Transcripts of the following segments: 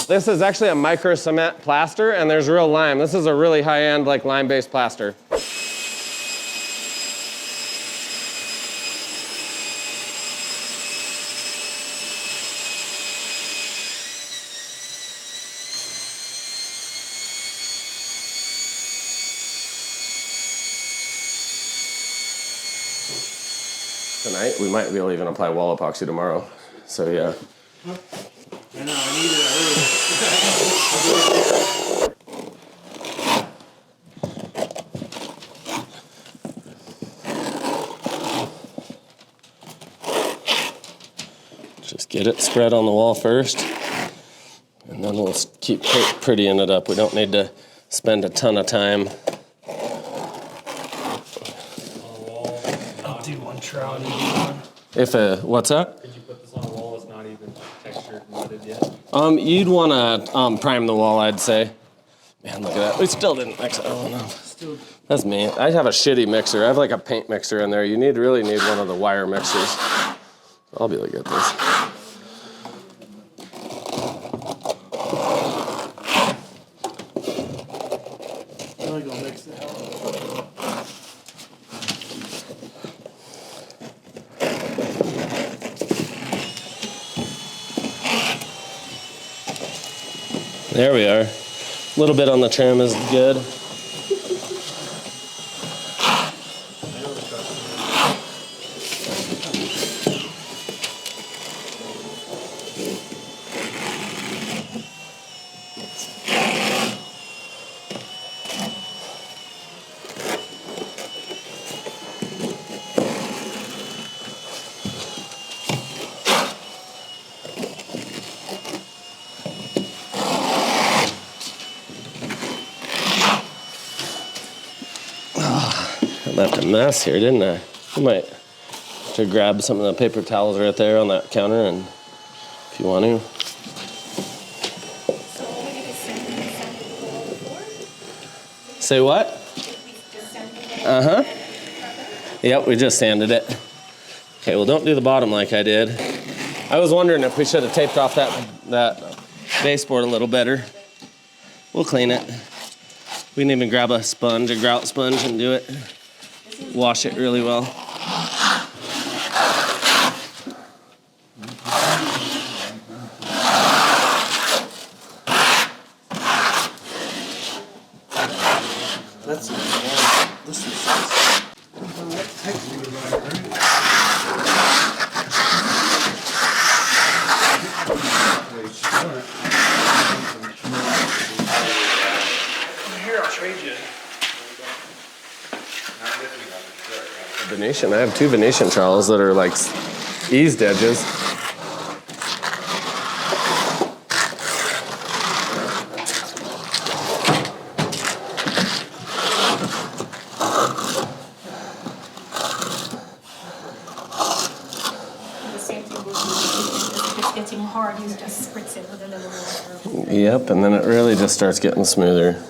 This is actually a Microcement plaster, and there's real lime. This is a really high-end, like, lime-based plaster. Tonight, we might be able to even apply wall epoxy tomorrow. So, yeah. I know, I need it Just get it spread on the wall first, and then we'll keep prettying it up. We don't need to spend a ton of time. I'll do one trowel. What's that? Could you put this on a wall that's not even textured and mudded yet? You'd want to prime the wall, I'd say. Man, look at that. We still didn't mix it. Oh, no. That's me. I have a shitty mixer. I have like a paint mixer in there. You really need one of the wire mixers. I'll be able to get this. I'm really gonna mix it. There we are. A little bit on the trim is good. Left a mess here, didn't I? I might have to grab some of the paper towels right there on that counter, and if you want to. Say what? Uh-huh. Yep, we just sanded it. Okay, well, don't do the bottom like I did. I was wondering if we should have taped off that baseboard a little better. We'll clean it. We can even grab a sponge, a grout sponge, and do it. Wash it really well. That's this is here, I'll trade you. Venetian. I have 2 Venetian trowels that are like eased edges. The same thing goes if it's getting hard, you just spritz it with a little water. Yep, and then it really just starts getting smoother.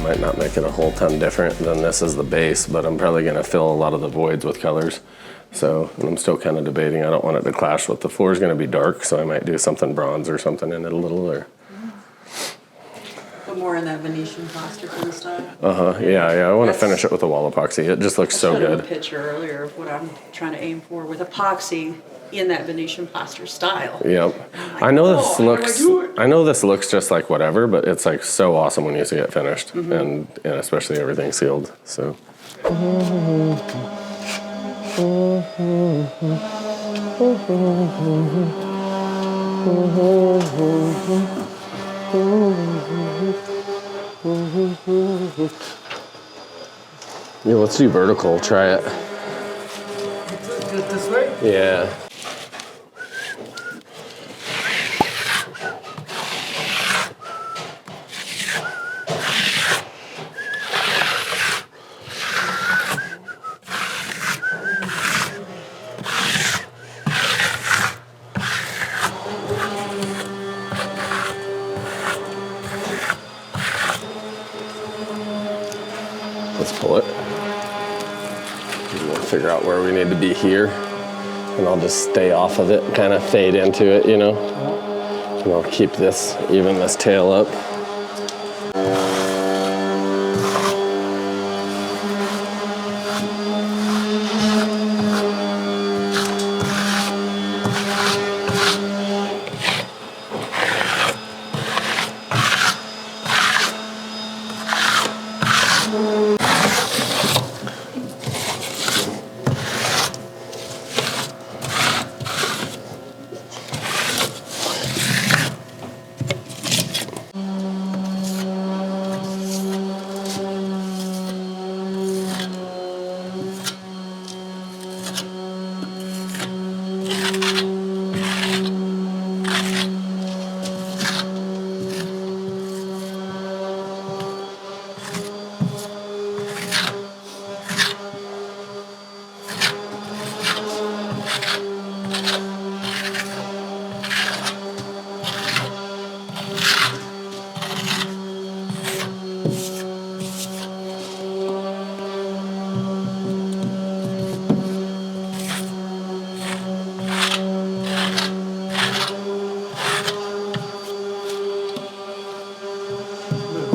Might not make it a whole ton different than this as the base, but I'm probably going to fill a lot of the voids with colors. So, and I'm still kind of debating. I don't want it to clash with the floor. Is going to be dark, so I might do something bronze or something in it a little. Or Put more in that Venetian plaster kind of style. yeah. I want to finish it with a wall epoxy. It just looks so I showed him good. a picture earlier of what I'm trying to aim for with epoxy in that Venetian plaster style. Yep. Like, I know oh, this how do I looks. do it? I know this looks just like whatever, but it's like so awesome when you see it finished, and especially everything sealed. So. Yeah, let's do vertical. Try it. Get this way. Yeah. Let's pull it. And we'll figure out where we need to be here. And I'll just stay off of it, kind of fade into it, you know? And I'll keep this, even this tail up.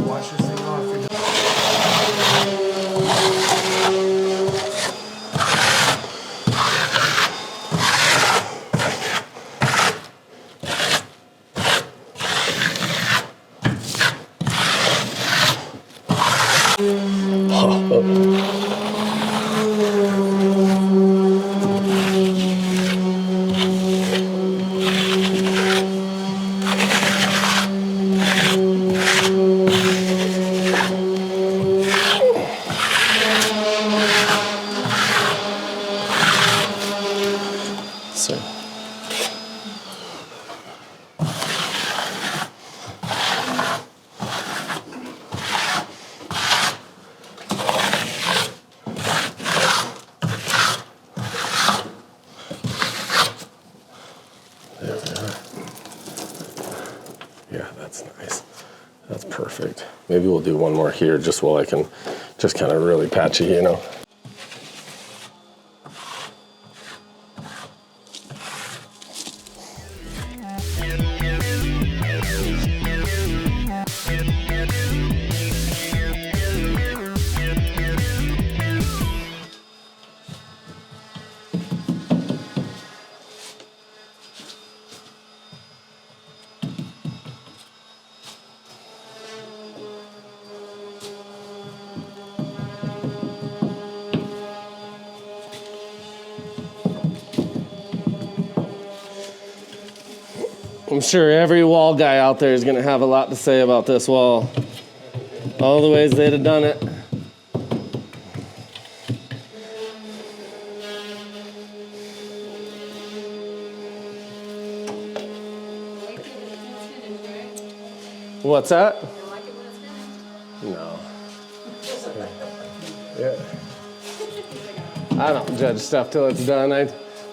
Wash this thing off. So. There we are. Yeah, that's nice. That's perfect. Maybe we'll do one more here just while I can just kind of really patchy, you know. I'm sure every wall guy out there is going to have a lot to say about this wall. All the ways they'd have done it. What's that? No. Yeah. I don't judge stuff till it's done.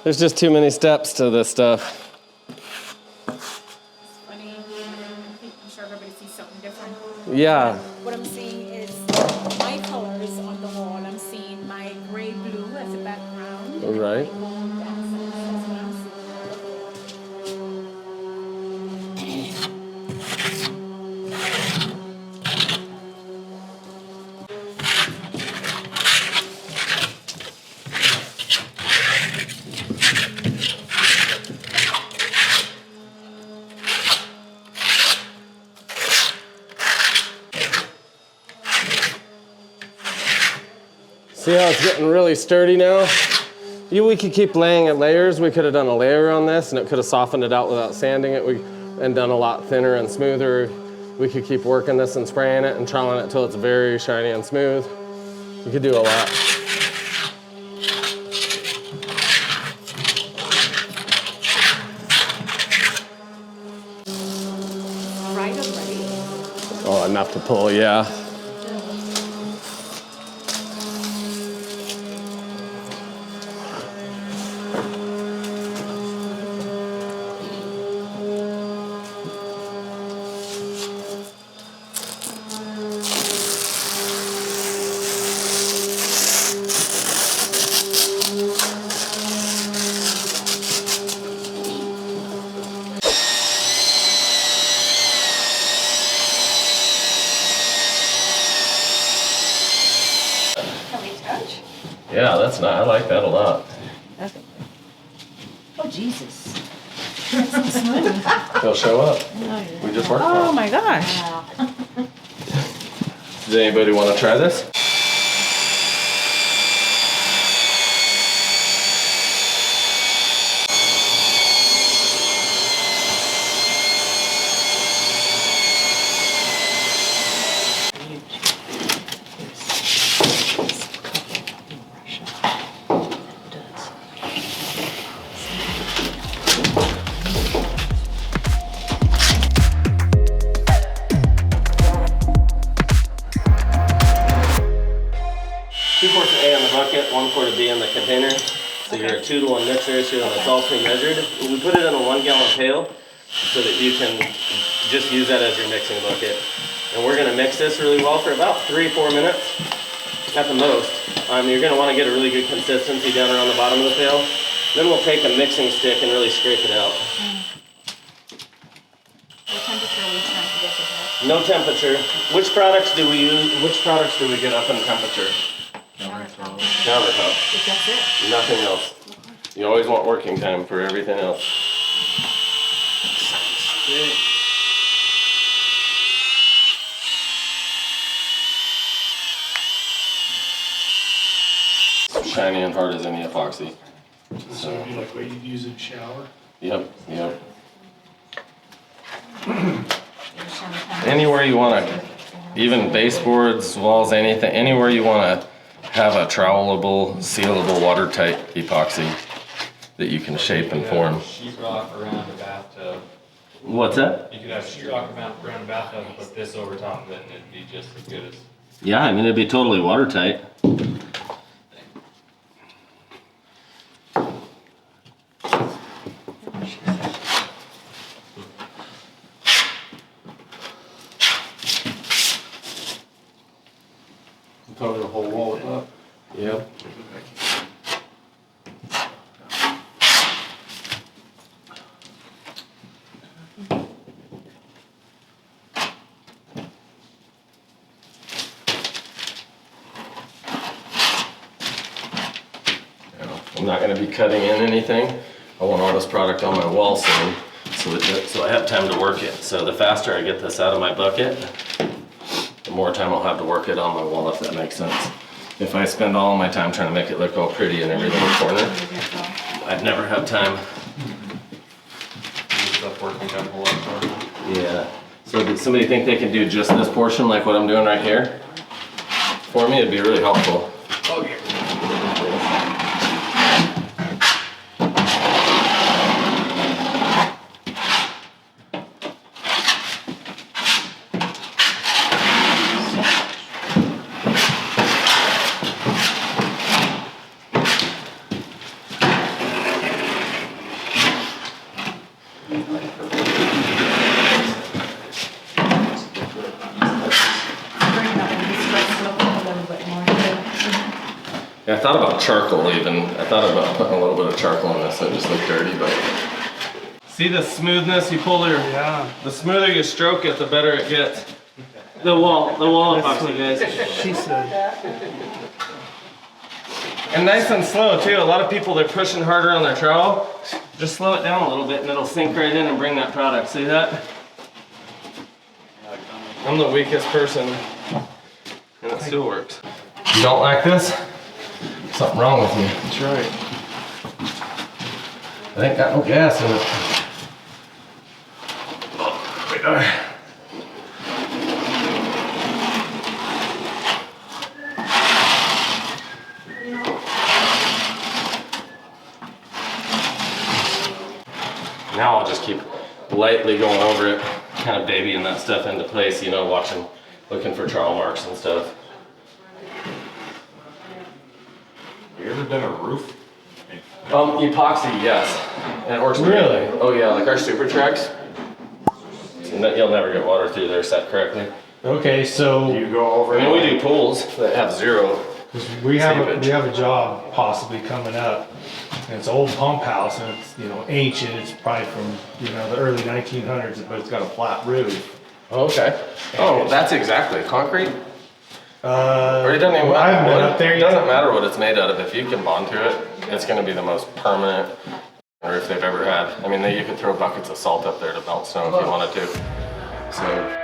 There's just too many steps to this stuff. I'm sure everybody sees something different. Yeah. What I'm seeing is my colors on the wall. I'm seeing my gray blue as a background. Right. My gold accents, that's what I'm See how it's getting really sturdy now? We could keep laying it layers. We could have done a layer on this and it could have softened it out without sanding it and done a lot thinner and smoother. We could keep working this and spraying it and troweling it till it's very shiny and smooth. You could do a lot. enough to pull, yeah. Yeah, that's not, I like that a lot. Oh, Jesus. He'll show up. We just worked on it. Oh my gosh. Does anybody want to try this? be in the container. So you're a 2-to-1 mix ratio and it's all pre-measured. We put it in a 1-gallon pail so that you can just use that as your mixing bucket. And we're gonna mix this really well for about 3-4 minutes at the most. You're gonna wanna get a really good consistency down around the bottom of the pail. Then we'll take a mixing stick and really scrape it out. What temperature are we trying to get it at? No temperature. Which products do we use? Which products do we get up in temperature? Countertop. Countertop. That's it? Nothing else. You always want working time for everything else. Shiny and hard as any epoxy. So it'd be like what you'd use in shower? Yep, yep. Anywhere you want to, even baseboards, walls, anything, anywhere you want to have a trowelable, sealable, watertight epoxy that you can shape and form. Sheetrock around the bathtub. What's that? You could have sheetrock around the bathtub and put this over top of it and it'd be just as good as. Yeah, I mean, it'd be totally watertight. Cover the whole wall with that. Yep. I'm not going to be cutting in anything. I want all this product on my wall soon, so I have time to work it. So the faster I get this out of my bucket, the more time I'll have to work it on my wall, if that makes sense. If I spend all my time trying to make it look all pretty in every little corner, I'd never have time. Stuff working down the wall. Yeah. So did somebody think they can do just this portion like what I'm doing right here? For me, it'd be really helpful. Oh, yeah. Yeah, I thought about charcoal even. I thought about putting a little bit of charcoal in this so it just looked dirty, but. See the smoothness you pull your, the smoother you stroke it, the better it gets. The wall epoxy, guys. She said. And nice and slow too. A lot of people, they're pushing harder on their trowel. Just slow it down a little bit and it'll sink right in and bring that product. See that? I'm the weakest person and it still works. You don't like this? Something wrong with you. That's right. I ain't got no gas in it. Oh, right there. Now I'll just keep lightly going over it, kind of babying that stuff into place, you know, watching looking for trowel marks and stuff. You ever done a roof? Epoxy, yes. And it works Really? Oh yeah, like our super tracks. You'll never get water through there set correctly. Okay, so You go over. I mean, we do pools that have zero. we have Seepage. a job possibly coming up. And it's an old pump house and it's, you know, ancient. It's probably from, you know, the early 1900s, but it's got a flat roof. Okay. Oh, that's exactly concrete. Or it doesn't even I haven't been matter. up there It yet. doesn't matter what it's made out of. If you can bond to it, it's going to be the most permanent roof they've ever had. I mean, you could throw buckets of salt up there to melt snow if you wanted to. So.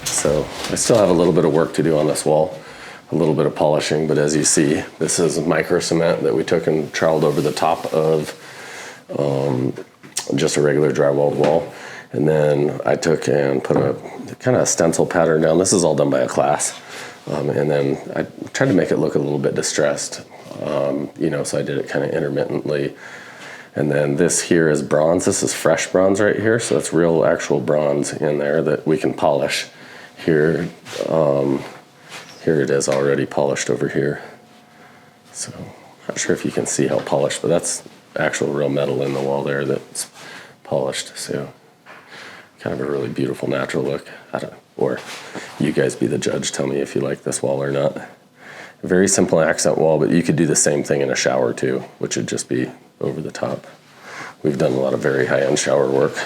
So I still have a little bit of work to do on this wall, a little bit of polishing, but as you see, this is microcement that we took and troweled over the top of just a regular drywalled wall. And then I took and put a kind of stencil pattern down. This is all done by a class. And then I tried to make it look a little bit distressed, you know, so I did it kind of intermittently. And then this here is bronze. This is fresh bronze right here. So it's real actual bronze in there that we can polish. Here, here it is already polished over here. So not sure if you can see how polished, but that's actual real metal in the wall there that's polished. So kind of a really beautiful natural look. Or you guys be the judge. Tell me if you like this wall or not. A very simple accent wall, but you could do the same thing in a shower too, which would just be over the top. We've done a lot of very high-end shower work.